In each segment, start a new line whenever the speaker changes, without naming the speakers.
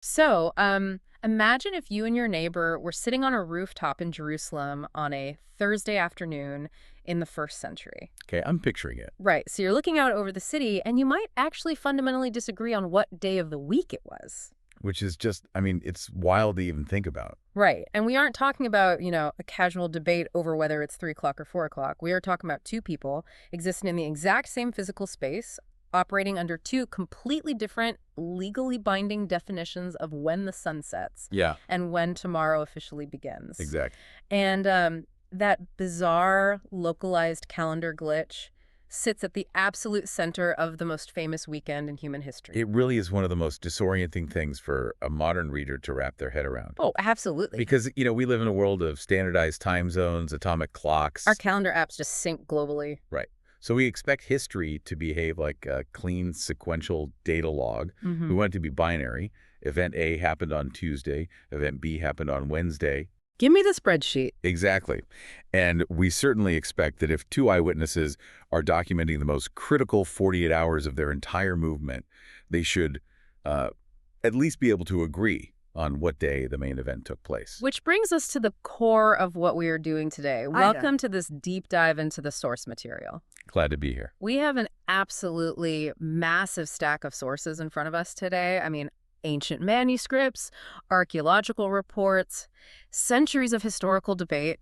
So, imagine if you and your neighbor were sitting on a rooftop in Jerusalem on a Thursday afternoon in the first century.
Okay, I'm picturing it.
Right. So you're looking out over the city, and you might actually fundamentally disagree on what day of the week it was.
Which is just, I mean, it's wild to even think about.
Right. And we aren't talking about, a casual debate over whether it's 3 o'clock or 4 o'clock. We are talking about two people existing in the exact same physical space, operating under two completely different, legally binding definitions of when the sun sets
Yeah,
and when tomorrow officially begins.
exactly.
And that bizarre, localized calendar glitch sits at the absolute center of the most famous weekend in human history.
It really is one of the most disorienting things for a modern reader to wrap their head around.
Oh, absolutely.
Because, we live in a world of standardized time zones, atomic clocks.
Our calendar apps just sync globally.
Right. So we expect history to behave like a clean sequential data log. We want it to be binary. Event A happened on Tuesday. Event B happened on Wednesday.
Give me the spreadsheet.
Exactly. And we certainly expect that if two eyewitnesses are documenting the most critical 48 hours of their entire movement, they should at least be able to agree on what day the main event took place.
Which brings us to the core of what we are doing today. Welcome to this deep dive into the source material.
Glad to be here.
We have an absolutely massive stack of sources in front of us today. I mean, ancient manuscripts, archaeological reports, centuries of historical debate.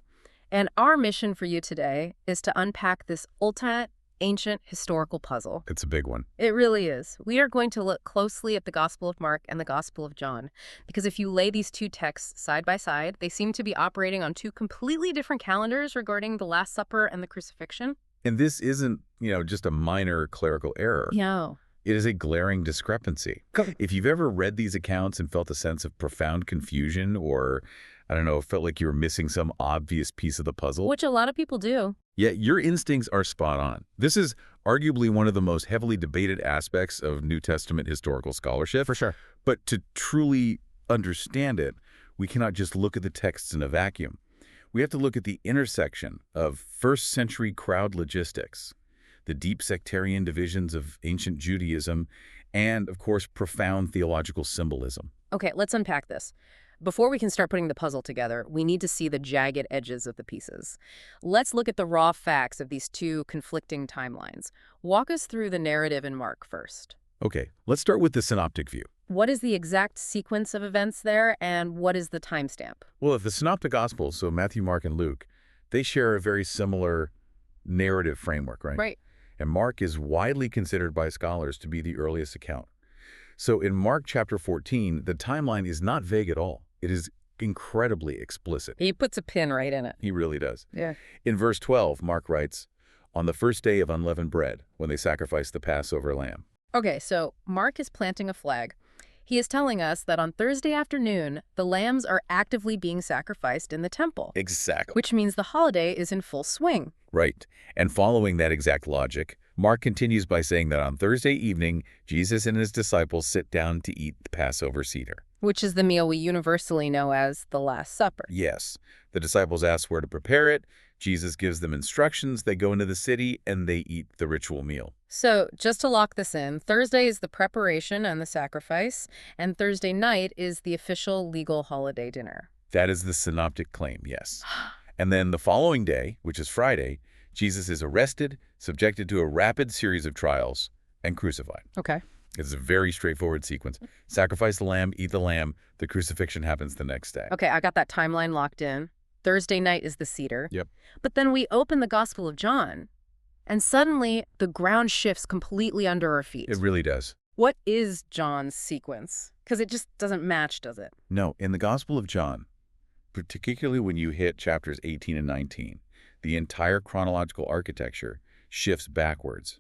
And our mission for you today is to unpack this ultimate ancient historical puzzle.
It's a big one.
It really is. We are going to look closely at the Gospel of Mark and the Gospel of John, because if you lay these two texts side by side, they seem to be operating on two completely different calendars regarding the Last Supper and the crucifixion.
And this isn't, just a minor clerical error.
Yeah.
It is a glaring discrepancy. If you've ever read these accounts and felt a sense of profound confusion or, I don't know, felt like you were missing some obvious piece of the puzzle,
Which a lot of people do.
yeah, your instincts are spot on. This is arguably one of the most heavily debated aspects of New Testament historical scholarship.
For sure.
But to truly understand it, we cannot just look at the texts in a vacuum. We have to look at the intersection of first-century crowd logistics, the deep sectarian divisions of ancient Judaism, and, of course, profound theological symbolism.
Okay, let's unpack this. Before we can start putting the puzzle together, we need to see the jagged edges of the pieces. Let's look at the raw facts of these two conflicting timelines. Walk us through the narrative in Mark first.
Okay, let's start with the synoptic view.
What is the exact sequence of events there, and what is the timestamp?
Well, if the synoptic gospels, so Matthew, Mark, and Luke, they share a very similar narrative framework, right?
Right.
And Mark is widely considered by scholars to be the earliest account. So in Mark chapter 14, the timeline is not vague at all. It is incredibly explicit.
He puts a pin right in it.
He really does.
Yeah.
In verse 12, Mark writes, "On the first day of unleavened bread, when they sacrificed the Passover lamb."
Okay, so Mark is planting a flag. He is telling us that on Thursday afternoon, the lambs are actively being sacrificed in the temple,
Exactly.
which means the holiday is in full swing.
Right. And following that exact logic, Mark continues by saying that on Thursday evening, Jesus and his disciples sit down to eat the Passover Seder.
Which is the meal we universally know as the Last Supper.
Yes. The disciples ask where to prepare it. Jesus gives them instructions. They go into the city and they eat the ritual meal.
So, just to lock this in, Thursday is the preparation and the sacrifice, and Thursday night is the official legal holiday dinner.
That is the synoptic claim, yes. And then the following day, which is Friday, Jesus is arrested, subjected to a rapid series of trials, and crucified.
Okay.
It's a very straightforward sequence. Sacrifice the lamb, eat the lamb. The crucifixion happens the next day.
Okay, I got that timeline locked in. Thursday night is the Seder.
Yep.
But then we open the Gospel of John, and suddenly the ground shifts completely under our feet.
It really does.
What is John's sequence? Because it just doesn't match, does it?
No, in the Gospel of John, particularly when you hit chapters 18 and 19, the entire chronological architecture shifts backwards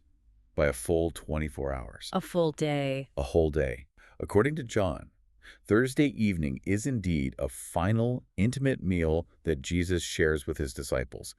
by a full 24 hours.
A full day.
A whole day. According to John, Thursday evening is indeed a final, intimate meal that Jesus shares with his disciples.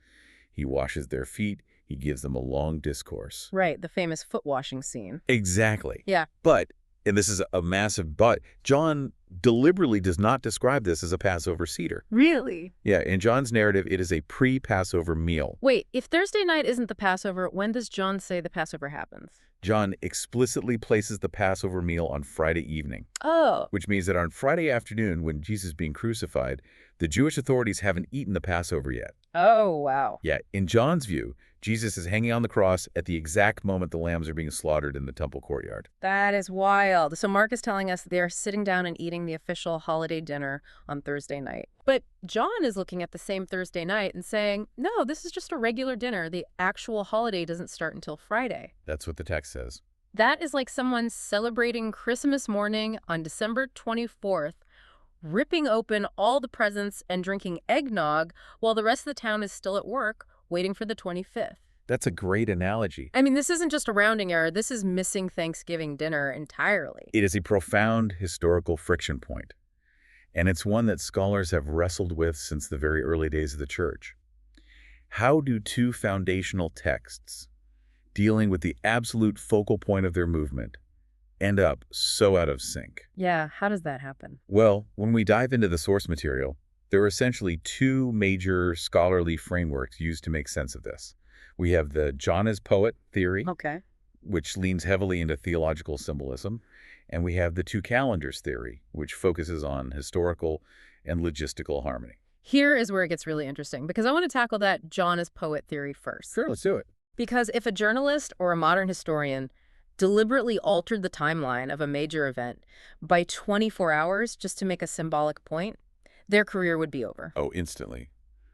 He washes their feet. He gives them a long discourse.
Right, the famous foot washing scene.
Exactly.
Yeah.
But And this is a massive but. John deliberately does not describe this as a Passover Seder.
Really?
Yeah, in John's narrative, it is a pre-Passover meal.
Wait, if Thursday night isn't the Passover, when does John say the Passover happens?
John explicitly places the Passover meal on Friday evening,
Oh.
which means that on Friday afternoon, when Jesus is being crucified, the Jewish authorities haven't eaten the Passover yet.
Oh, wow.
Yeah, in John's view, Jesus is hanging on the cross at the exact moment the lambs are being slaughtered in the temple courtyard.
That is wild. So Mark is telling us they're sitting down and eating the official holiday dinner on Thursday night. But John is looking at the same Thursday night and saying, no, this is just a regular dinner. The actual holiday doesn't start until Friday.
That's what the text says.
That is like someone celebrating Christmas morning on December 24th, ripping open all the presents and drinking eggnog while the rest of the town is still at work waiting for the 25th.
That's a great analogy.
I mean, this isn't just a rounding error. This is missing Thanksgiving dinner entirely.
It is a profound historical friction point, and it's one that scholars have wrestled with since the very early days of the church. How do two foundational texts, dealing with the absolute focal point of their movement, end up so out of sync?
Yeah, how does that happen?
Well, when we dive into the source material, there are essentially two major scholarly frameworks used to make sense of this. We have the John as poet theory,
Okay.
which leans heavily into theological symbolism, and we have the two calendars theory, which focuses on historical and logistical harmony.
Here is where it gets really interesting, because I want to tackle that John as poet theory first.
Sure, let's do it.
Because if a journalist or a modern historian deliberately altered the timeline of a major event by 24 hours just to make a symbolic point, their career would be over.
Oh, instantly.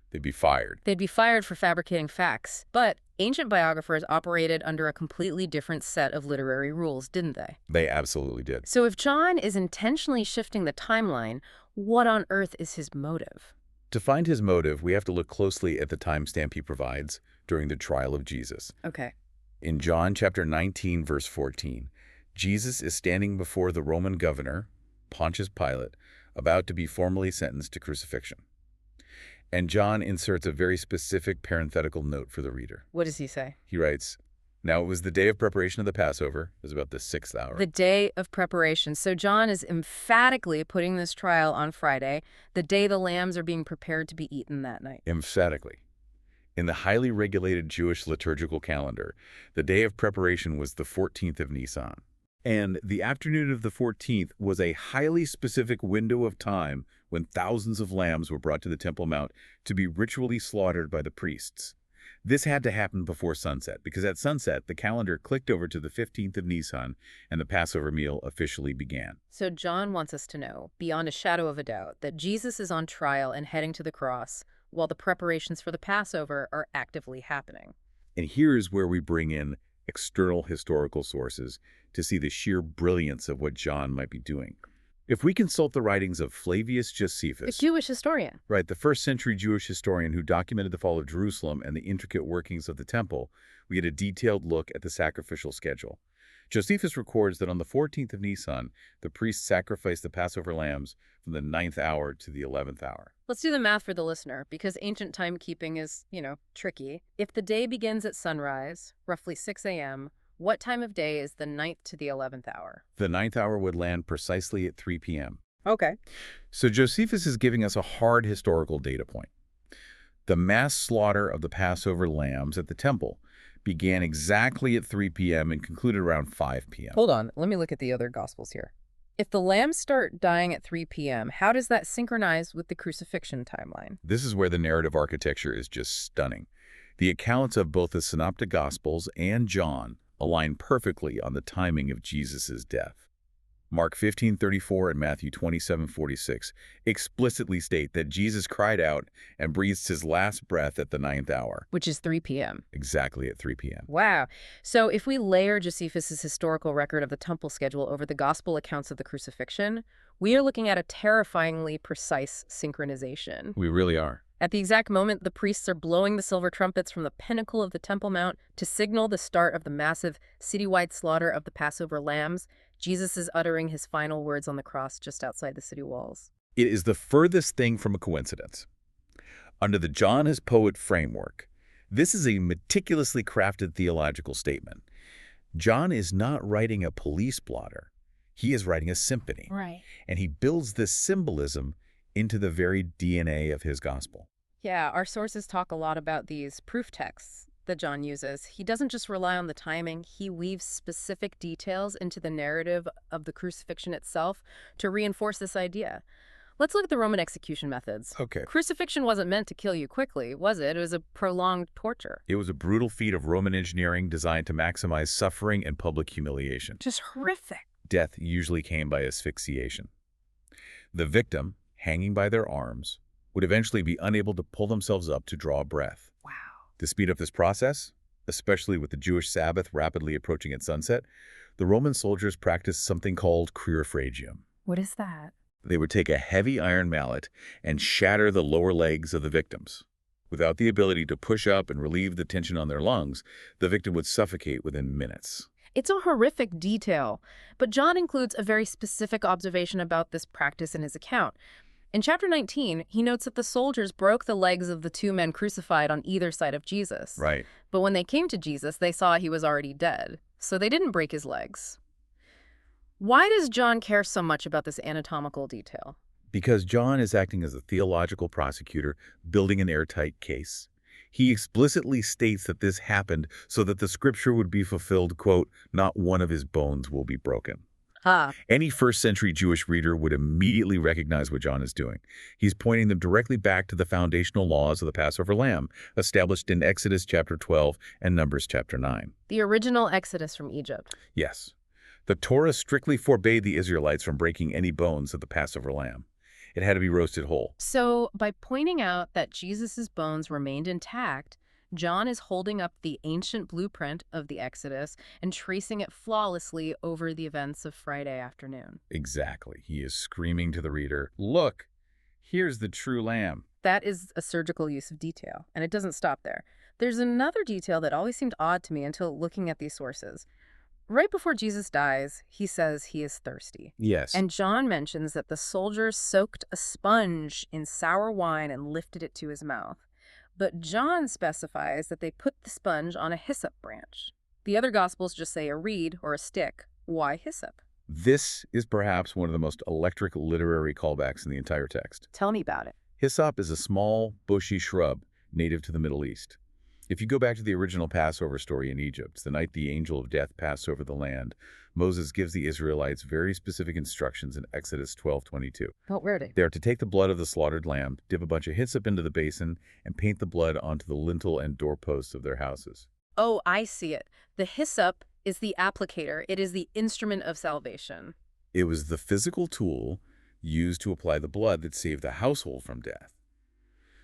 They'd be fired.
They'd be fired for fabricating facts. But ancient biographers operated under a completely different set of literary rules, didn't they?
They absolutely did.
So if John is intentionally shifting the timeline, what on earth is his motive?
To find his motive, we have to look closely at the timestamp he provides during the trial of Jesus.
Okay.
In John chapter 19, verse 14, Jesus is standing before the Roman governor, Pontius Pilate, about to be formally sentenced to crucifixion. And John inserts a very specific parenthetical note for the reader.
What does he say?
He writes, "Now it was the day of preparation of the Passover." It was about the 6th hour.
The day of preparation. So John is emphatically putting this trial on Friday, the day the lambs are being prepared to be eaten that night.
Emphatically. In the highly regulated Jewish liturgical calendar, the day of preparation was the 14th of Nisan. And the afternoon of the 14th was a highly specific window of time when thousands of lambs were brought to the Temple Mount to be ritually slaughtered by the priests. This had to happen before sunset, because at sunset, the calendar clicked over to the 15th of Nisan, and the Passover meal officially began.
So John wants us to know, beyond a shadow of a doubt, that Jesus is on trial and heading to the cross, while the preparations for the Passover are actively happening.
And here's where we bring in external historical sources to see the sheer brilliance of what John might be doing. If we consult the writings of Flavius
A
Josephus,
Jewish historian.
right, the first-century Jewish historian who documented the fall of Jerusalem and the intricate workings of the temple, we get a detailed look at the sacrificial schedule. Josephus records that on the 14th of Nisan, the priests sacrificed the Passover lambs from the 9th hour to the 11th hour.
Let's do the math for the listener, because ancient timekeeping is, tricky. If the day begins at sunrise, roughly 6 a.m., what time of day is the 9th to the 11th hour?
The 9th hour would land precisely at 3 p.m.
Okay.
So Josephus is giving us a hard historical data point. The mass slaughter of the Passover lambs at the temple began exactly at 3 p.m. and concluded around 5 p.m.
Hold on, let me look at the other Gospels here. If the lambs start dying at 3 p.m., how does that synchronize with the crucifixion timeline?
This is where the narrative architecture is just stunning. The accounts of both the Synoptic Gospels and John align perfectly on the timing of Jesus' death. Mark 15:34 and Matthew 27:46 explicitly state that Jesus cried out and breathed his last breath at the 9th hour,
Which is 3 p.m.
exactly at 3 p.m.
Wow. So if we layer Josephus' historical record of the temple schedule over the gospel accounts of the crucifixion, we are looking at a terrifyingly precise synchronization.
We really are.
At the exact moment, the priests are blowing the silver trumpets from the pinnacle of the Temple Mount to signal the start of the massive citywide slaughter of the Passover lambs. Jesus is uttering his final words on the cross just outside the city walls.
It is the furthest thing from a coincidence. Under the John as poet framework, this is a meticulously crafted theological statement. John is not writing a police blotter. He is writing a symphony,
Right.
and he builds this symbolism into the very DNA of his gospel.
Yeah, our sources talk a lot about these proof texts that John uses. He doesn't just rely on the timing, he weaves specific details into the narrative of the crucifixion itself to reinforce this idea. Let's look at the Roman execution methods.
Okay.
Crucifixion wasn't meant to kill you quickly, was it? It was a prolonged torture.
It was a brutal feat of Roman engineering designed to maximize suffering and public humiliation.
Just horrific.
Death usually came by asphyxiation. The victim, hanging by their arms, would eventually be unable to pull themselves up to draw a breath.
Wow.
To speed up this process, especially with the Jewish Sabbath rapidly approaching its sunset, the Roman soldiers practiced something called crurifragium.
What is that?
They would take a heavy iron mallet and shatter the lower legs of the victims. Without the ability to push up and relieve the tension on their lungs, the victim would suffocate within minutes.
It's a horrific detail, but John includes a very specific observation about this practice in his account. In chapter 19, he notes that the soldiers broke the legs of the two men crucified on either side of Jesus.
Right.
But when they came to Jesus, they saw he was already dead, so they didn't break his legs. Why does John care so much about this anatomical detail?
Because John is acting as a theological prosecutor, building an airtight case. He explicitly states that this happened so that the scripture would be fulfilled, quote, "Not one of his bones will be broken." Any first-century Jewish reader would immediately recognize what John is doing. He's pointing them directly back to the foundational laws of the Passover lamb, established in Exodus chapter 12 and Numbers chapter 9.
The original Exodus from Egypt.
Yes. The Torah strictly forbade the Israelites from breaking any bones of the Passover lamb. It had to be roasted whole.
So, by pointing out that Jesus' bones remained intact, John is holding up the ancient blueprint of the Exodus and tracing it flawlessly over the events of Friday afternoon.
Exactly. He is screaming to the reader, "Look, here's the true lamb."
That is a surgical use of detail, and it doesn't stop there. There's another detail that always seemed odd to me until looking at these sources. Right before Jesus dies, he says he is thirsty.
Yes.
And John mentions that the soldiers soaked a sponge in sour wine and lifted it to his mouth. But John specifies that they put the sponge on a hyssop branch. The other Gospels just say a reed or a stick. Why hyssop?
This is perhaps one of the most electric literary callbacks in the entire text.
Tell me about it.
Hyssop is a small, bushy shrub native to the Middle East. If you go back to the original Passover story in Egypt, the night the angel of death passed over the land, Moses gives the Israelites very specific instructions in Exodus 12:22.
Oh, where are they?
They are to take the blood of the slaughtered lamb, dip a bunch of hyssop into the basin, and paint the blood onto the lintel and doorposts of their houses.
Oh, I see it. The hyssop is the applicator. It is the instrument of salvation.
It was the physical tool used to apply the blood that saved the household from death.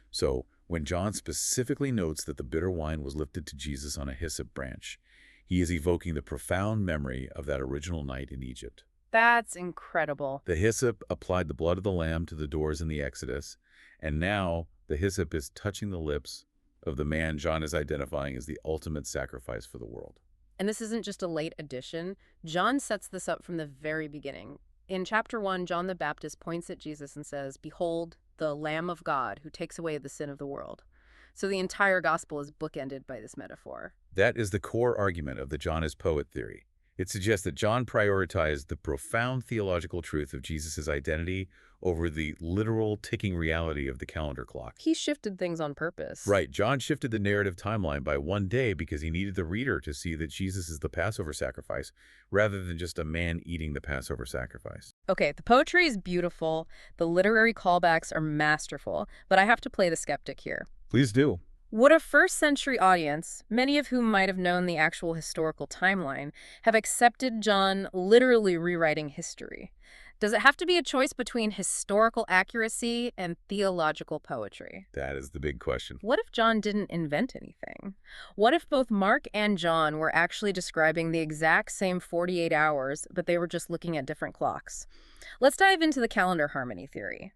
So, when John specifically notes that the bitter wine was lifted to Jesus on a hyssop branch, he is evoking the profound memory of that original night in Egypt.
That's incredible.
The hyssop applied the blood of the lamb to the doors in the Exodus, and now the hyssop is touching the lips of the man John is identifying as the ultimate sacrifice for the world.
And this isn't just a late addition. John sets this up from the very beginning. In chapter 1, John the Baptist points at Jesus and says, "Behold, the Lamb of God who takes away the sin of the world." So the entire gospel is bookended by this metaphor.
That is the core argument of the John as poet theory. It suggests that John prioritized the profound theological truth of Jesus' identity over the literal ticking reality of the calendar clock.
He shifted things on purpose.
Right. John shifted the narrative timeline by one day because he needed the reader to see that Jesus is the Passover sacrifice rather than just a man eating the Passover sacrifice.
Okay, the poetry is beautiful. The literary callbacks are masterful. But I have to play the skeptic here.
Please do.
Would a first-century audience, many of whom might have known the actual historical timeline, have accepted John literally rewriting history? Does it have to be a choice between historical accuracy and theological poetry?
That is the big question.
What if John didn't invent anything? What if both Mark and John were actually describing the exact same 48 hours, but they were just looking at different clocks? Let's dive into the calendar harmony theory.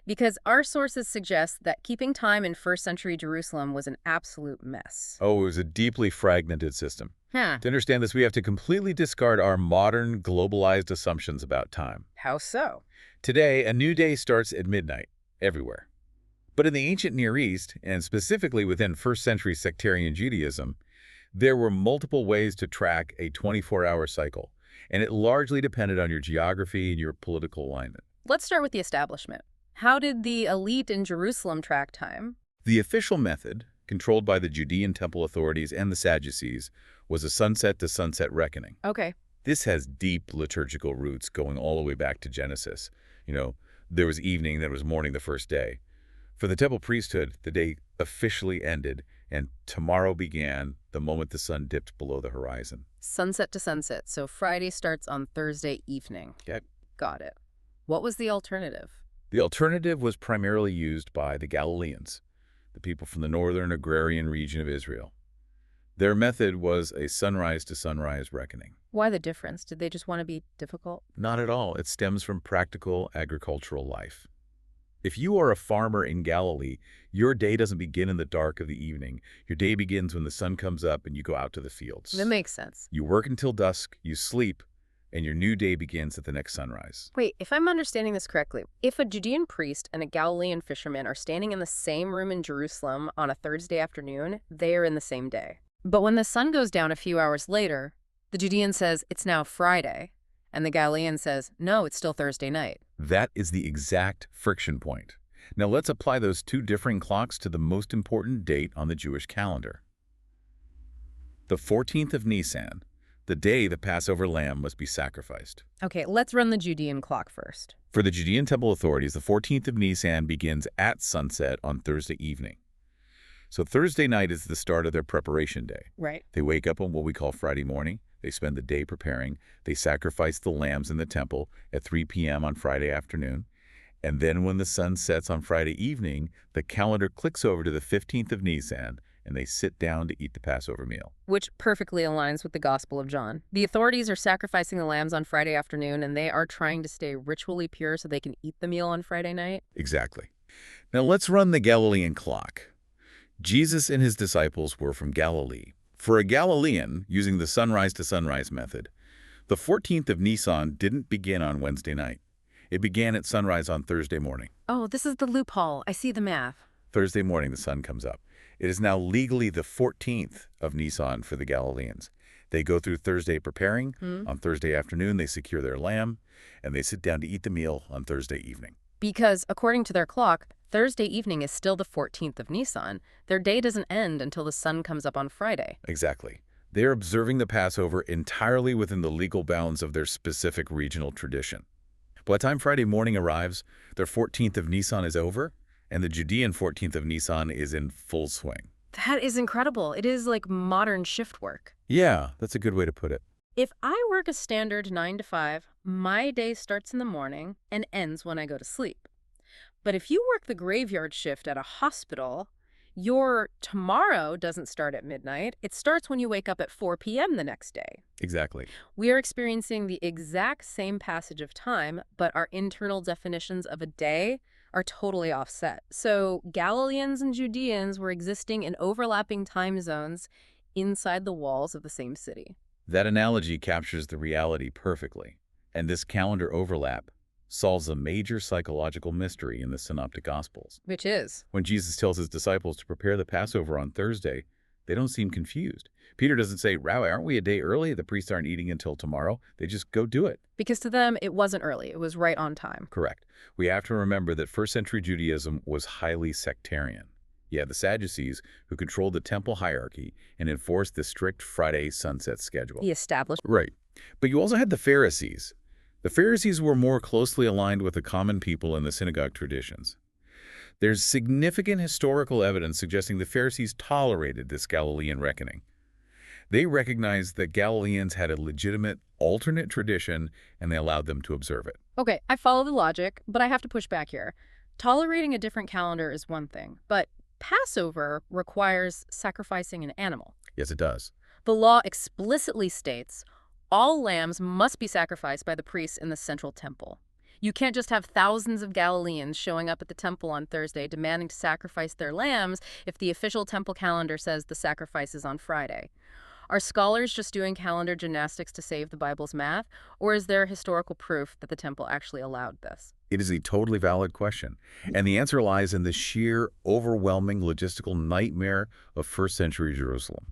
Because our sources suggest that keeping time in first-century Jerusalem was an absolute mess.
Oh, it was a deeply fragmented system.
Huh.
To understand this, we have to completely discard our modern, globalized assumptions about time.
How so?
Today, a new day starts at midnight, everywhere. But in the ancient Near East, and specifically within first-century sectarian Judaism, there were multiple ways to track a 24-hour cycle, and it largely depended on your geography and your political alignment.
Let's start with the establishment. How did the elite in Jerusalem track time?
The official method, controlled by the Judean temple authorities and the Sadducees, was a sunset-to-sunset reckoning.
Okay.
This has deep liturgical roots going all the way back to Genesis. There was evening, then was morning the first day. For the temple priesthood, the day officially ended, and tomorrow began the moment the sun dipped below the horizon.
Sunset to sunset, so Friday starts on Thursday evening.
Yep.
Got it. What was the alternative?
The alternative was primarily used by the Galileans, the people from the northern agrarian region of Israel. Their method was a sunrise-to-sunrise reckoning.
Why the difference? Did they just want to be difficult?
Not at all. It stems from practical agricultural life. If you are a farmer in Galilee, your day doesn't begin in the dark of the evening. Your day begins when the sun comes up and you go out to the fields.
That makes sense.
You work until dusk, you sleep, and your new day begins at the next sunrise.
Wait, if I'm understanding this correctly, if a Judean priest and a Galilean fisherman are standing in the same room in Jerusalem on a Thursday afternoon, they are in the same day. But when the sun goes down a few hours later, the Judean says it's now Friday, and the Galilean says, no, it's still Thursday night.
That is the exact friction point. Now let's apply those two differing clocks to the most important date on the Jewish calendar. The 14th of Nisan, the day the Passover lamb must be sacrificed.
Okay, let's run the Judean clock first.
For the Judean temple authorities, the 14th of Nisan begins at sunset on Thursday evening. So Thursday night is the start of their preparation day.
Right.
They wake up on what we call Friday morning. They spend the day preparing. They sacrifice the lambs in the temple at 3 p.m. on Friday afternoon. And then when the sun sets on Friday evening, the calendar clicks over to the 15th of Nisan, and they sit down to eat the Passover meal.
Which perfectly aligns with the Gospel of John. The authorities are sacrificing the lambs on Friday afternoon, and they are trying to stay ritually pure so they can eat the meal on Friday night.
Exactly. Now let's run the Galilean clock. Jesus and his disciples were from Galilee. For a Galilean, using the sunrise-to-sunrise method, the 14th of Nisan didn't begin on Wednesday night. It began at sunrise on Thursday morning.
Oh, this is the loophole. I see the math.
Thursday morning, the sun comes up. It is now legally the 14th of Nisan for the Galileans. They go through Thursday preparing. On Thursday afternoon, they secure their lamb, and they sit down to eat the meal on Thursday evening.
Because, according to their clock, Thursday evening is still the 14th of Nisan. Their day doesn't end until the sun comes up on Friday.
Exactly. They're observing the Passover entirely within the legal bounds of their specific regional tradition. By the time Friday morning arrives, their 14th of Nisan is over, and the Judean 14th of Nisan is in full swing.
That is incredible. It is like modern shift work.
Yeah, that's a good way to put it.
If I work a standard 9 to 5, my day starts in the morning and ends when I go to sleep. But if you work the graveyard shift at a hospital, your tomorrow doesn't start at midnight. It starts when you wake up at 4 p.m. the next day.
Exactly.
We are experiencing the exact same passage of time, but our internal definitions of a day are totally offset. So Galileans and Judeans were existing in overlapping time zones inside the walls of the same city.
That analogy captures the reality perfectly, and this calendar overlap solves a major psychological mystery in the Synoptic Gospels.
Which is?
When Jesus tells his disciples to prepare the Passover on Thursday, they don't seem confused. Peter doesn't say, "Rabbi, aren't we a day early? The priests aren't eating until tomorrow." They just go do it.
Because to them, it wasn't early. It was right on time.
Correct. We have to remember that first-century Judaism was highly sectarian. You had the Sadducees, who controlled the temple hierarchy and enforced the strict Friday sunset schedule.
The established.
Right. But you also had the Pharisees. The Pharisees were more closely aligned with the common people in the synagogue traditions. There's significant historical evidence suggesting the Pharisees tolerated this Galilean reckoning. They recognized that Galileans had a legitimate alternate tradition, and they allowed them to observe it.
Okay, I follow the logic, but I have to push back here. Tolerating a different calendar is one thing, but Passover requires sacrificing an animal.
Yes, it does.
The law explicitly states all lambs must be sacrificed by the priests in the central temple. You can't just have thousands of Galileans showing up at the temple on Thursday demanding to sacrifice their lambs if the official temple calendar says the sacrifice is on Friday. Are scholars just doing calendar gymnastics to save the Bible's math, or is there historical proof that the temple actually allowed this?
It is a totally valid question, and the answer lies in the sheer, overwhelming logistical nightmare of first-century Jerusalem.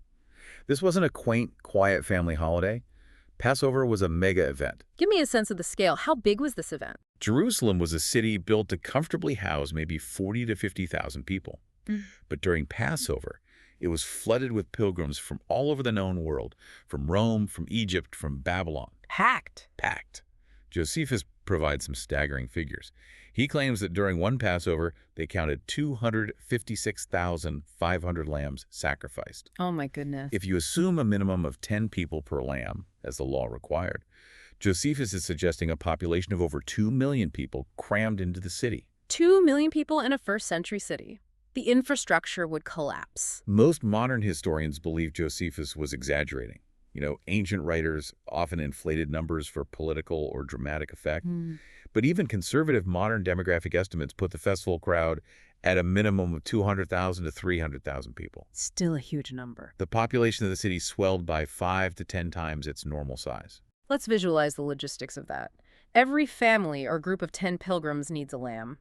This wasn't a quaint, quiet family holiday. Passover was a mega event.
Give me a sense of the scale. How big was this event?
Jerusalem was a city built to comfortably house maybe 40 to 50,000 people.
Mm.
But during Passover, it was flooded with pilgrims from all over the known world, from Rome, from Egypt, from Babylon.
Packed.
Packed. Josephus provides some staggering figures. He claims that during one Passover, they counted 256,500 lambs sacrificed.
Oh, my goodness.
If you assume a minimum of 10 people per lamb, as the law required, Josephus is suggesting a population of over 2 million people crammed into the city.
2 million people in a first-century city. The infrastructure would collapse.
Most modern historians believe Josephus was exaggerating. Ancient writers often inflated numbers for political or dramatic effect. But even conservative modern demographic estimates put the festival crowd at a minimum of 200,000 to 300,000 people.
Still a huge number.
The population of the city swelled by 5 to 10 times its normal size.
Let's visualize the logistics of that. Every family or group of 10 pilgrims needs a lamb.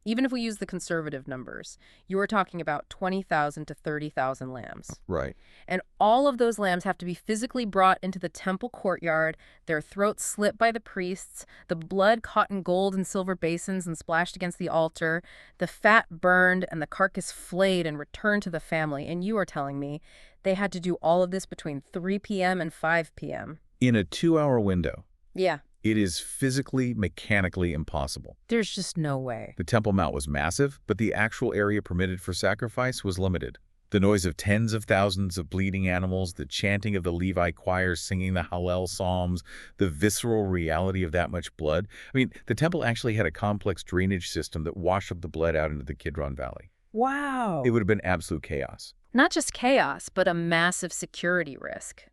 Even if we use the conservative numbers, you are talking about 20,000 to 30,000 lambs.
Right.
And all of those lambs have to be physically brought into the temple courtyard, their throats slit by the priests, the blood caught in gold and silver basins and splashed against the altar, the fat burned, and the carcass flayed and returned to the family. And you are telling me they had to do all of this between 3 p.m. and 5 p.m.
In a 2-hour window.
Yeah.
It is physically, mechanically impossible.
There's just no way.
The Temple Mount was massive, but the actual area permitted for sacrifice was limited. The noise of tens of thousands of bleeding animals, the chanting of the Levi choirs singing the Hallel psalms, the visceral reality of that much blood. The temple actually had a complex drainage system that washed up the blood out into the Kidron Valley.
Wow.
It would have been absolute chaos.
Not just chaos, but a massive security risk.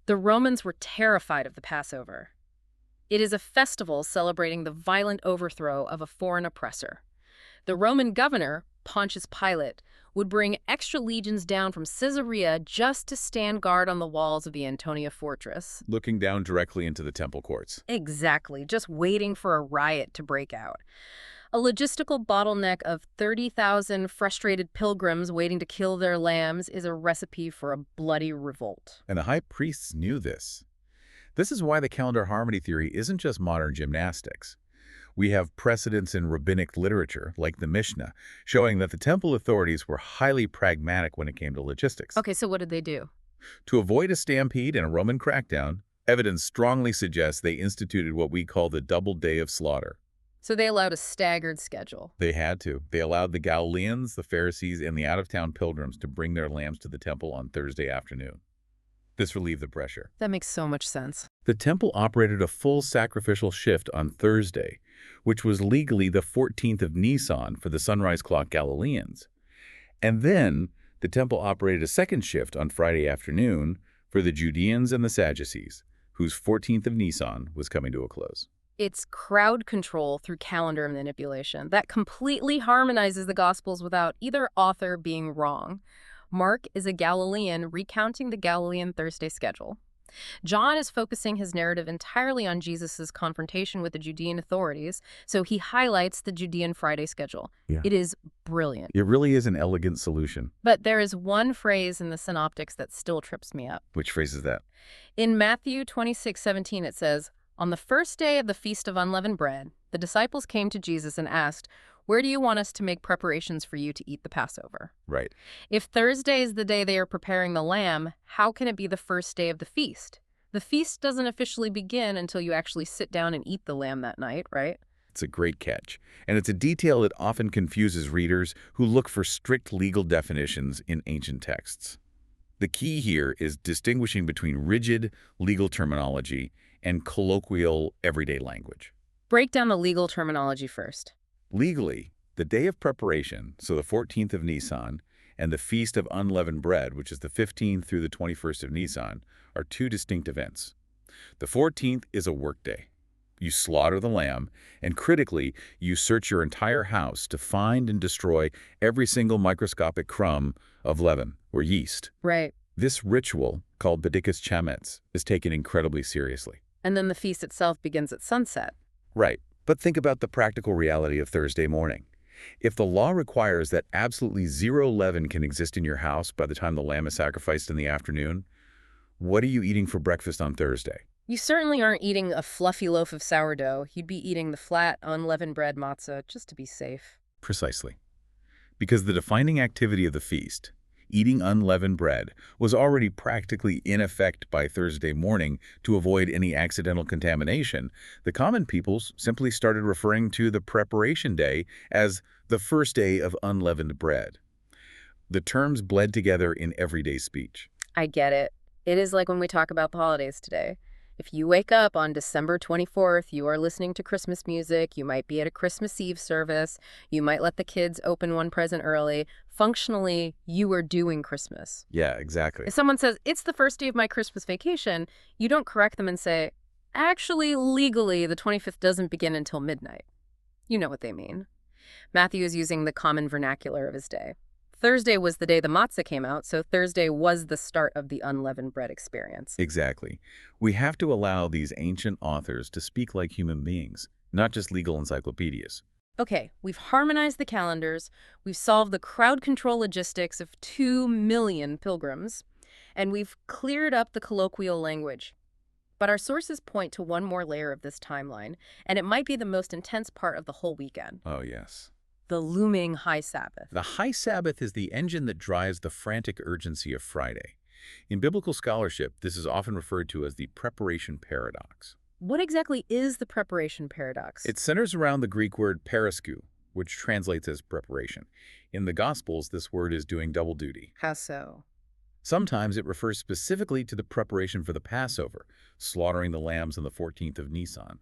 The Romans were terrified of the Passover. It is a festival celebrating the violent overthrow of a foreign oppressor. The Roman governor, Pontius Pilate, would bring extra legions down from Caesarea just to stand guard on the walls of the Antonia fortress.
Looking down directly into the temple courts.
Exactly, just waiting for a riot to break out. A logistical bottleneck of 30,000 frustrated pilgrims waiting to kill their lambs is a recipe for a bloody revolt.
And the high priests knew this. This is why the calendar harmony theory isn't just modern gymnastics. We have precedents in rabbinic literature, like the Mishnah, showing that the temple authorities were highly pragmatic when it came to logistics.
Okay, so what did they do?
To avoid a stampede and a Roman crackdown, evidence strongly suggests they instituted what we call the double day of slaughter.
So they allowed a staggered schedule.
They had to. They allowed the Galileans, the Pharisees, and the out-of-town pilgrims to bring their lambs to the temple on Thursday afternoon. This relieved the pressure.
That makes so much sense.
The temple operated a full sacrificial shift on Thursday, which was legally the 14th of Nisan for the sunrise clock Galileans. And then the temple operated a second shift on Friday afternoon for the Judeans and the Sadducees, whose 14th of Nisan was coming to a close.
It's crowd control through calendar manipulation that completely harmonizes the Gospels without either author being wrong. Mark is a Galilean recounting the Galilean Thursday schedule. John is focusing his narrative entirely on Jesus' confrontation with the Judean authorities, so he highlights the Judean Friday schedule.
Yeah.
It is brilliant.
It really is an elegant solution.
But there is one phrase in the synoptics that still trips me up.
Which phrase is that?
In Matthew 26:17, it says, "On the first day of the Feast of Unleavened Bread, the disciples came to Jesus and asked, 'Where do you want us to make preparations for you to eat the Passover?'"
Right.
If Thursday is the day they are preparing the lamb, how can it be the first day of the feast? The feast doesn't officially begin until you actually sit down and eat the lamb that night, right?
It's a great catch. And it's a detail that often confuses readers who look for strict legal definitions in ancient texts. The key here is distinguishing between rigid legal terminology and colloquial everyday language.
Break down the legal terminology first.
Legally, the day of preparation, so the 14th of Nisan, and the Feast of Unleavened Bread, which is the 15th through the 21st of Nisan, are two distinct events. The 14th is a workday. You slaughter the lamb, and critically, you search your entire house to find and destroy every single microscopic crumb of leaven or yeast.
Right.
This ritual, called Bedikas Chametz, is taken incredibly seriously.
And then the feast itself begins at sunset.
Right. But think about the practical reality of Thursday morning. If the law requires that absolutely zero leaven can exist in your house by the time the lamb is sacrificed in the afternoon, what are you eating for breakfast on Thursday?
You certainly aren't eating a fluffy loaf of sourdough. You'd be eating the flat, unleavened bread matzah just to be safe.
Precisely. Because the defining activity of the feast, eating unleavened bread, was already practically in effect by Thursday morning. To avoid any accidental contamination, the common peoples simply started referring to the preparation day as the first day of unleavened bread. The terms bled together in everyday speech.
I get it. It is like when we talk about the holidays today. If you wake up on December 24th, you are listening to Christmas music, you might be at a Christmas Eve service, you might let the kids open one present early. Functionally, you are doing Christmas.
Yeah, exactly.
If someone says, it's the first day of my Christmas vacation, you don't correct them and say, actually, legally, the 25th doesn't begin until midnight. You know what they mean. Matthew is using the common vernacular of his day. Thursday was the day the matzah came out, so Thursday was the start of the unleavened bread experience.
Exactly. We have to allow these ancient authors to speak like human beings, not just legal encyclopedias.
Okay, we've harmonized the calendars, we've solved the crowd control logistics of 2 million pilgrims, and we've cleared up the colloquial language. But our sources point to one more layer of this timeline, and it might be the most intense part of the whole weekend.
Oh, yes.
The looming high Sabbath.
The high Sabbath is the engine that drives the frantic urgency of Friday. In biblical scholarship, this is often referred to as the preparation paradox.
What exactly is the preparation paradox?
It centers around the Greek word periskou, which translates as preparation. In the Gospels, this word is doing double duty.
How so?
Sometimes it refers specifically to the preparation for the Passover, slaughtering the lambs on the 14th of Nisan.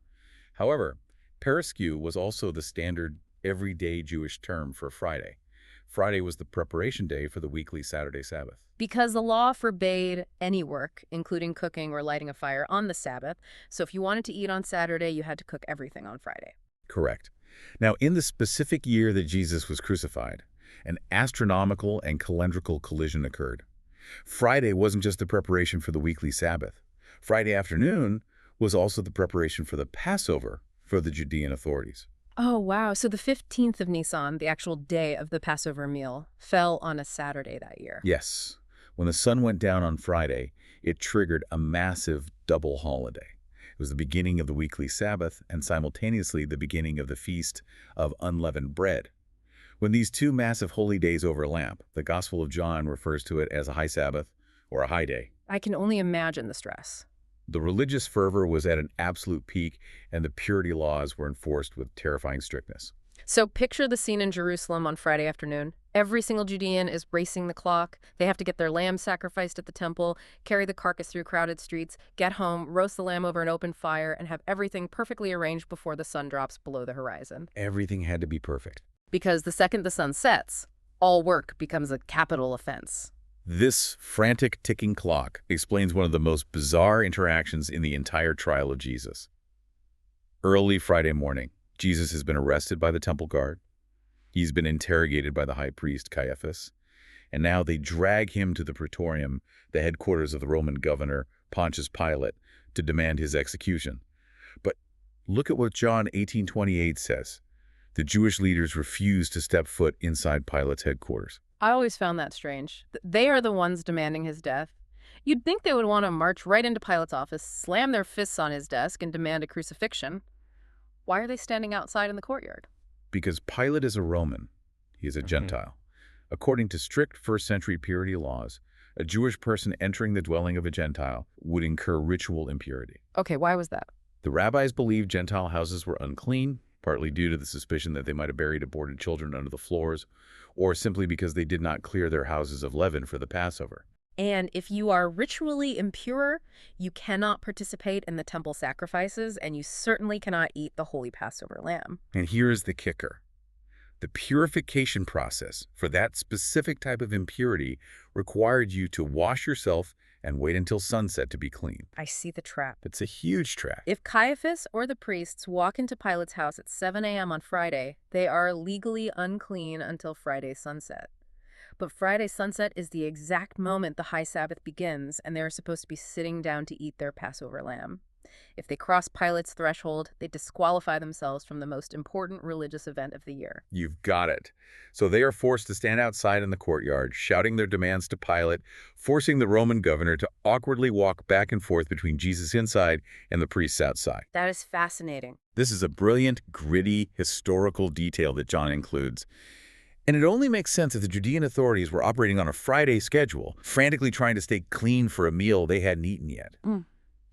However, periskou was also the standard everyday Jewish term for Friday. Friday was the preparation day for the weekly Saturday Sabbath.
Because the law forbade any work, including cooking or lighting a fire, on the Sabbath, so if you wanted to eat on Saturday, you had to cook everything on Friday.
Correct. Now, in the specific year that Jesus was crucified, an astronomical and calendrical collision occurred. Friday wasn't just the preparation for the weekly Sabbath. Friday afternoon was also the preparation for the Passover for the Judean authorities.
Oh, wow. So the 15th of Nisan, the actual day of the Passover meal, fell on a Saturday that year.
Yes. When the sun went down on Friday, it triggered a massive double holiday. It was the beginning of the weekly Sabbath and simultaneously the beginning of the Feast of Unleavened Bread. When these two massive holy days overlap, the Gospel of John refers to it as a high Sabbath or a high day.
I can only imagine the stress.
The religious fervor was at an absolute peak, and the purity laws were enforced with terrifying strictness.
So picture the scene in Jerusalem on Friday afternoon. Every single Judean is racing the clock. They have to get their lamb sacrificed at the temple, carry the carcass through crowded streets, get home, roast the lamb over an open fire, and have everything perfectly arranged before the sun drops below the horizon.
Everything had to be perfect.
Because the second the sun sets, all work becomes a capital offense.
This frantic ticking clock explains one of the most bizarre interactions in the entire trial of Jesus. Early Friday morning, Jesus has been arrested by the temple guard. He's been interrogated by the high priest Caiaphas, and now they drag him to the praetorium, the headquarters of the Roman governor Pontius Pilate, to demand his execution. But look at what John 18:28 says. The Jewish leaders refuse to step foot inside Pilate's headquarters.
I always found that strange. They are the ones demanding his death. You'd think they would want to march right into Pilate's office, slam their fists on his desk, and demand a crucifixion. Why are they standing outside in the courtyard?
Because Pilate is a Roman. He is a Gentile. According to strict first-century purity laws, a Jewish person entering the dwelling of a Gentile would incur ritual impurity.
Okay, why was that?
The rabbis believed Gentile houses were unclean, partly due to the suspicion that they might have buried aborted children under the floors, or simply because they did not clear their houses of leaven for the Passover.
And if you are ritually impure, you cannot participate in the temple sacrifices, and you certainly cannot eat the holy Passover lamb.
And here is the kicker. The purification process for that specific type of impurity required you to wash yourself and wait until sunset to be clean.
I see the trap.
It's a huge trap.
If Caiaphas or the priests walk into Pilate's house at 7 a.m. on Friday, they are legally unclean until Friday sunset. But Friday sunset is the exact moment the high Sabbath begins, and they are supposed to be sitting down to eat their Passover lamb. If they cross Pilate's threshold, they disqualify themselves from the most important religious event of the year.
You've got it. So they are forced to stand outside in the courtyard, shouting their demands to Pilate, forcing the Roman governor to awkwardly walk back and forth between Jesus inside and the priests outside.
That is fascinating.
This is a brilliant, gritty, historical detail that John includes. And it only makes sense if the Judean authorities were operating on a Friday schedule, frantically trying to stay clean for a meal they hadn't eaten yet.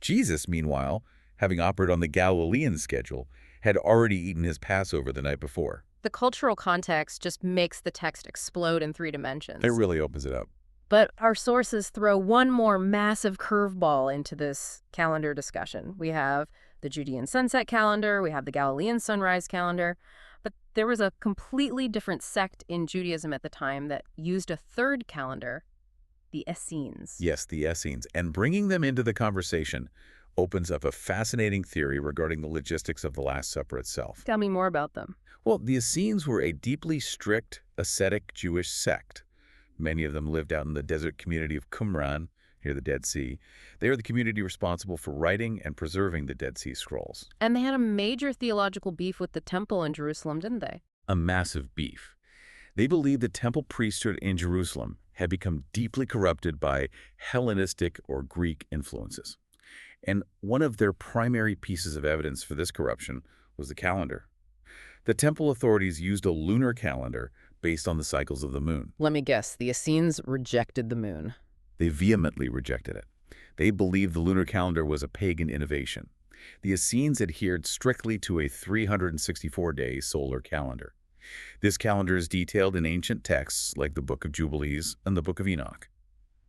Jesus, meanwhile, having operated on the Galilean schedule, had already eaten his Passover the night before.
The cultural context just makes the text explode in 3 dimensions.
It really opens it up.
But our sources throw one more massive curveball into this calendar discussion. We have the Judean sunset calendar, we have the Galilean sunrise calendar, but there was a completely different sect in Judaism at the time that used a third calendar, the Essenes.
Yes, the Essenes. And bringing them into the conversation opens up a fascinating theory regarding the logistics of the Last Supper itself.
Tell me more about them.
Well, the Essenes were a deeply strict, ascetic Jewish sect. Many of them lived out in the desert community of Qumran, near the Dead Sea. They are the community responsible for writing and preserving the Dead Sea Scrolls.
And they had a major theological beef with the temple in Jerusalem, didn't they?
A massive beef. They believed the temple priesthood in Jerusalem had become deeply corrupted by Hellenistic or Greek influences. And one of their primary pieces of evidence for this corruption was the calendar. The temple authorities used a lunar calendar based on the cycles of the moon.
Let me guess, the Essenes rejected the moon.
They vehemently rejected it. They believed the lunar calendar was a pagan innovation. The Essenes adhered strictly to a 364-day solar calendar. This calendar is detailed in ancient texts like the Book of Jubilees and the Book of Enoch.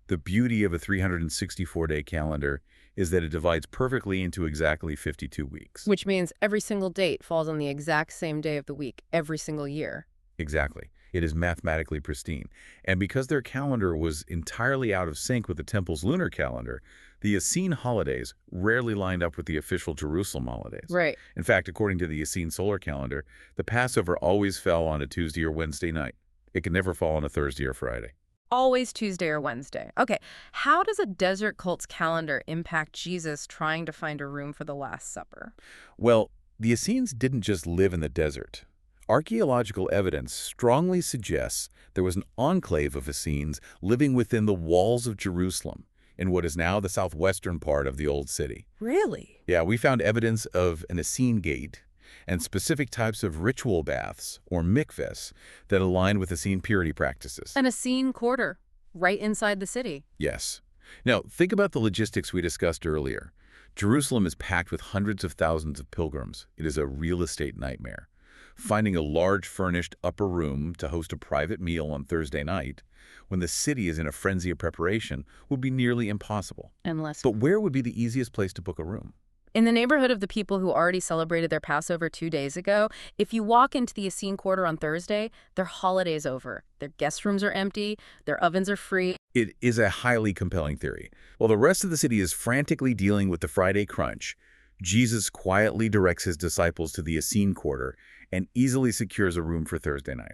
The beauty of a 364-day calendar is that it divides perfectly into exactly 52 weeks.
Which means every single date falls on the exact same day of the week, every single year.
Exactly. It is mathematically pristine. And because their calendar was entirely out of sync with the temple's lunar calendar, the Essene holidays rarely lined up with the official Jerusalem holidays.
Right.
In fact, according to the Essene solar calendar, the Passover always fell on a Tuesday or Wednesday night. It could never fall on a Thursday or Friday.
Always Tuesday or Wednesday. Okay, how does a desert cult's calendar impact Jesus trying to find a room for the Last Supper?
Well, the Essenes didn't just live in the desert. Archaeological evidence strongly suggests there was an enclave of Essenes living within the walls of Jerusalem, in what is now the southwestern part of the Old City.
Really?
Yeah, we found evidence of an Essene gate and specific types of ritual baths, or mikvahs, that align with Essene purity practices.
An Essene quarter, right inside the city.
Yes. Now, think about the logistics we discussed earlier. Jerusalem is packed with hundreds of thousands of pilgrims. It is a real estate nightmare. Finding a large furnished upper room to host a private meal on Thursday night, when the city is in a frenzy of preparation, would be nearly impossible. But where would be the easiest place to book a room?
In the neighborhood of the people who already celebrated their Passover 2 days ago, if you walk into the Essene Quarter on Thursday, their holiday's over. Their guest rooms are empty, their ovens are free.
It is a highly compelling theory. While the rest of the city is frantically dealing with the Friday crunch, Jesus quietly directs his disciples to the Essene Quarter and easily secures a room for Thursday night.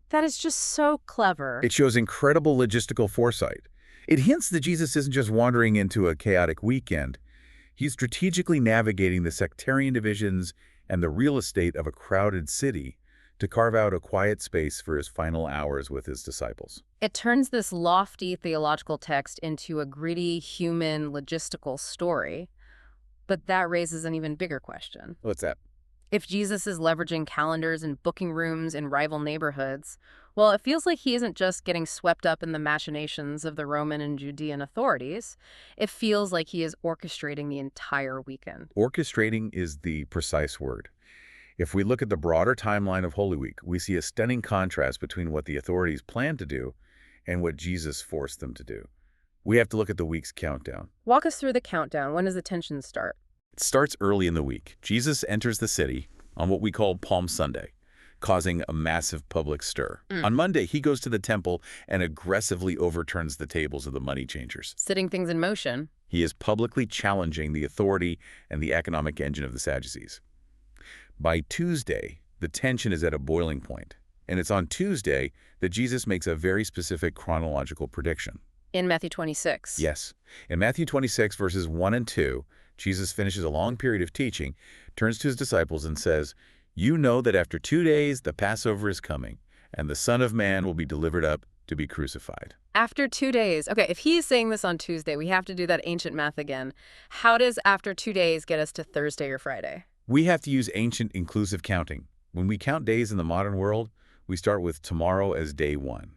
That is just so clever.
It shows incredible logistical foresight. It hints that Jesus isn't just wandering into a chaotic weekend. He's strategically navigating the sectarian divisions and the real estate of a crowded city to carve out a quiet space for his final hours with his disciples.
It turns this lofty theological text into a gritty, human, logistical story. But that raises an even bigger question.
What's that?
If Jesus is leveraging calendars and booking rooms in rival neighborhoods, well, it feels like he isn't just getting swept up in the machinations of the Roman and Judean authorities. It feels like he is orchestrating the entire weekend.
Orchestrating is the precise word. If we look at the broader timeline of Holy Week, we see a stunning contrast between what the authorities planned to do and what Jesus forced them to do. We have to look at the week's countdown.
Walk us through the countdown. When does the tension start?
It starts early in the week. Jesus enters the city on what we call Palm Sunday, causing a massive public stir. On Monday, he goes to the temple and aggressively overturns the tables of the money changers.
Setting things in motion.
He is publicly challenging the authority and the economic engine of the Sadducees. By Tuesday, the tension is at a boiling point, and it's on Tuesday that Jesus makes a very specific chronological prediction.
In Matthew 26.
Yes. In Matthew 26, verses 1 and 2, Jesus finishes a long period of teaching, turns to his disciples and says, "You know that after 2 days the Passover is coming, and the Son of Man will be delivered up to be crucified."
After 2 days. Okay, if he's saying this on Tuesday, we have to do that ancient math again. How does after 2 days get us to Thursday or Friday?
We have to use ancient inclusive counting. When we count days in the modern world, we start with tomorrow as day 1.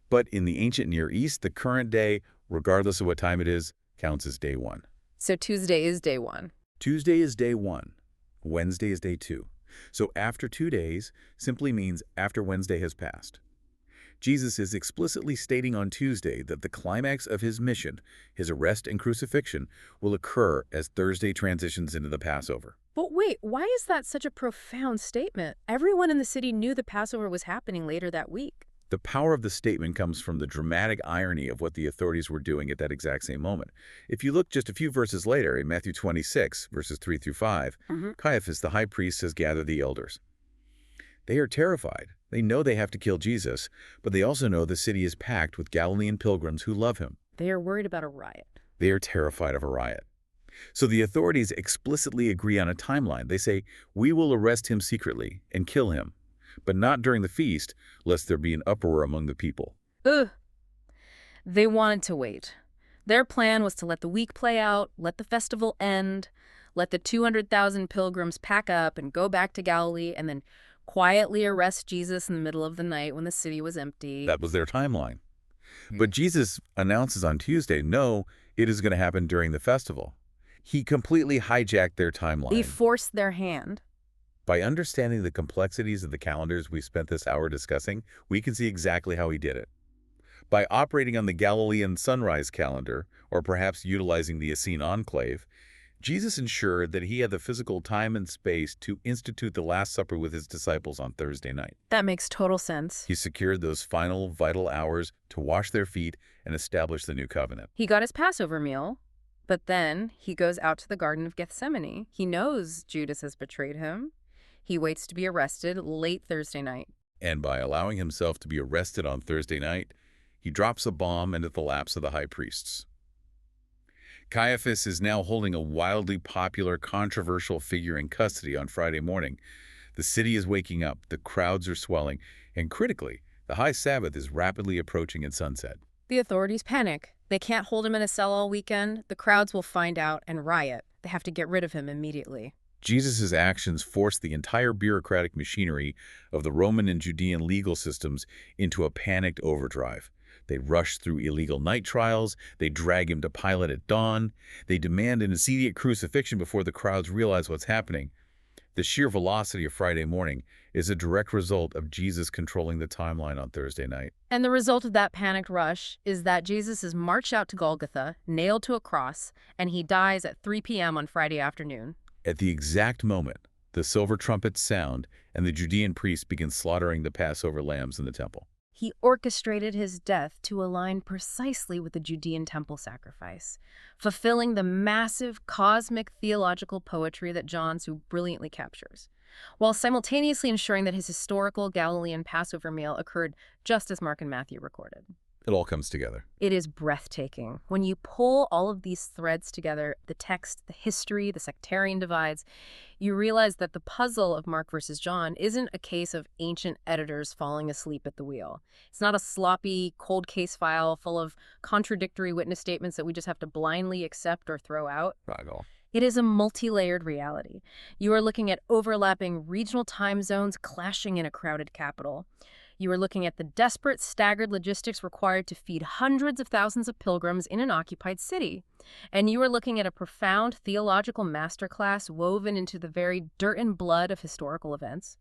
But in the ancient Near East, the current day, regardless of what time it is, counts as day 1.
So Tuesday is day 1.
Tuesday is day 1. Wednesday is day 2. So after 2 days simply means after Wednesday has passed. Jesus is explicitly stating on Tuesday that the climax of his mission, his arrest and crucifixion, will occur as Thursday transitions into the Passover.
But wait, why is that such a profound statement? Everyone in the city knew the Passover was happening later that week.
The power of the statement comes from the dramatic irony of what the authorities were doing at that exact same moment. If you look just a few verses later, in Matthew 26, verses 3 through 5, Caiaphas, the high priest, has gathered the elders. They are terrified. They know they have to kill Jesus, but they also know the city is packed with Galilean pilgrims who love him.
They are worried about a riot.
They are terrified of a riot. So the authorities explicitly agree on a timeline. They say, "We will arrest him secretly and kill him, but not during the feast, lest there be an uproar among the people."
Ugh. They wanted to wait. Their plan was to let the week play out, let the festival end, let the 200,000 pilgrims pack up and go back to Galilee, and then quietly arrest Jesus in the middle of the night when the city was empty.
That was their timeline. But Jesus announces on Tuesday, no, it is going to happen during the festival. He completely hijacked their timeline.
They forced their hand.
By understanding the complexities of the calendars we spent this hour discussing, we can see exactly how he did it. By operating on the Galilean sunrise calendar, or perhaps utilizing the Essene enclave, Jesus ensured that he had the physical time and space to institute the Last Supper with his disciples on Thursday night.
That makes total sense.
He secured those final vital hours to wash their feet and establish the new covenant.
He got his Passover meal, but then he goes out to the Garden of Gethsemane. He knows Judas has betrayed him. He waits to be arrested late Thursday night.
And by allowing himself to be arrested on Thursday night, he drops a bomb into the laps of the high priests. Caiaphas is now holding a wildly popular, controversial figure in custody on Friday morning. The city is waking up, the crowds are swelling, and critically, the high Sabbath is rapidly approaching its sunset.
The authorities panic. They can't hold him in a cell all weekend. The crowds will find out and riot. They have to get rid of him immediately.
Jesus' actions forced the entire bureaucratic machinery of the Roman and Judean legal systems into a panicked overdrive. They rush through illegal night trials. They drag him to Pilate at dawn. They demand an immediate crucifixion before the crowds realize what's happening. The sheer velocity of Friday morning is a direct result of Jesus controlling the timeline on Thursday night.
And the result of that panicked rush is that Jesus is marched out to Golgotha, nailed to a cross, and he dies at 3 p.m. on Friday afternoon.
At the exact moment, the silver trumpets sound and the Judean priests begin slaughtering the Passover lambs in the temple.
He orchestrated his death to align precisely with the Judean temple sacrifice, fulfilling the massive cosmic theological poetry that John so brilliantly captures, while simultaneously ensuring that his historical Galilean Passover meal occurred just as Mark and Matthew recorded.
It all comes together.
It is breathtaking. When you pull all of these threads together, the text, the history, the sectarian divides, you realize that the puzzle of Mark versus John isn't a case of ancient editors falling asleep at the wheel. It's not a sloppy, cold case file full of contradictory witness statements that we just have to blindly accept or throw out.
Not at all.
It is a multi-layered reality. You are looking at overlapping regional time zones clashing in a crowded capital. You are looking at the desperate, staggered logistics required to feed hundreds of thousands of pilgrims in an occupied city. And you are looking at a profound theological masterclass woven into the very dirt and blood of historical events.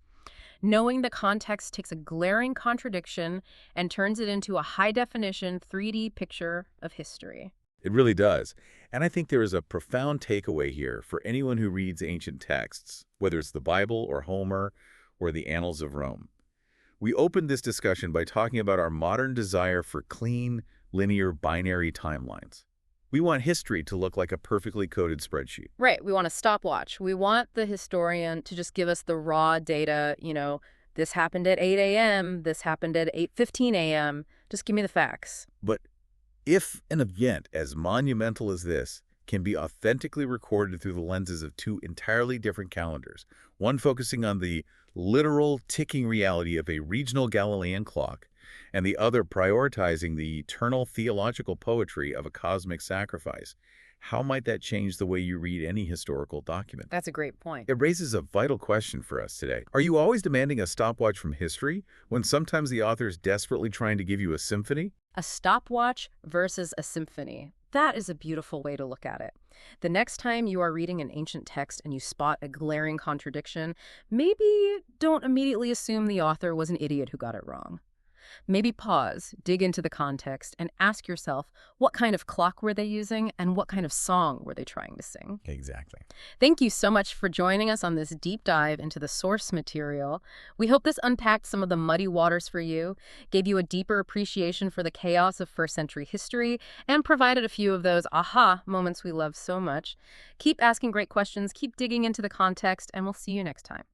Knowing the context takes a glaring contradiction and turns it into a high-definition 3D picture of history.
It really does. And I think there is a profound takeaway here for anyone who reads ancient texts, whether it's the Bible or Homer or the Annals of Rome. We opened this discussion by talking about our modern desire for clean, linear, binary timelines. We want history to look like a perfectly coded spreadsheet.
Right. We want a stopwatch. We want the historian to just give us the raw data, this happened at 8 a.m., this happened at 8:15 a.m. Just give me the facts.
But if an event as monumental as this can be authentically recorded through the lenses of two entirely different calendars, one focusing on the literal ticking reality of a regional Galilean clock, and the other prioritizing the eternal theological poetry of a cosmic sacrifice. How might that change the way you read any historical document?
That's a great point.
It raises a vital question for us today. Are you always demanding a stopwatch from history when sometimes the author is desperately trying to give you a symphony?
A stopwatch versus a symphony. That is a beautiful way to look at it. The next time you are reading an ancient text and you spot a glaring contradiction, maybe don't immediately assume the author was an idiot who got it wrong. Maybe pause, dig into the context, and ask yourself what kind of clock were they using and what kind of song were they trying to sing.
Exactly.
Thank you so much for joining us on this deep dive into the source material. We hope this unpacked some of the muddy waters for you, gave you a deeper appreciation for the chaos of first century history, and provided a few of those aha moments we love so much. Keep asking great questions, keep digging into the context, and we'll see you next time.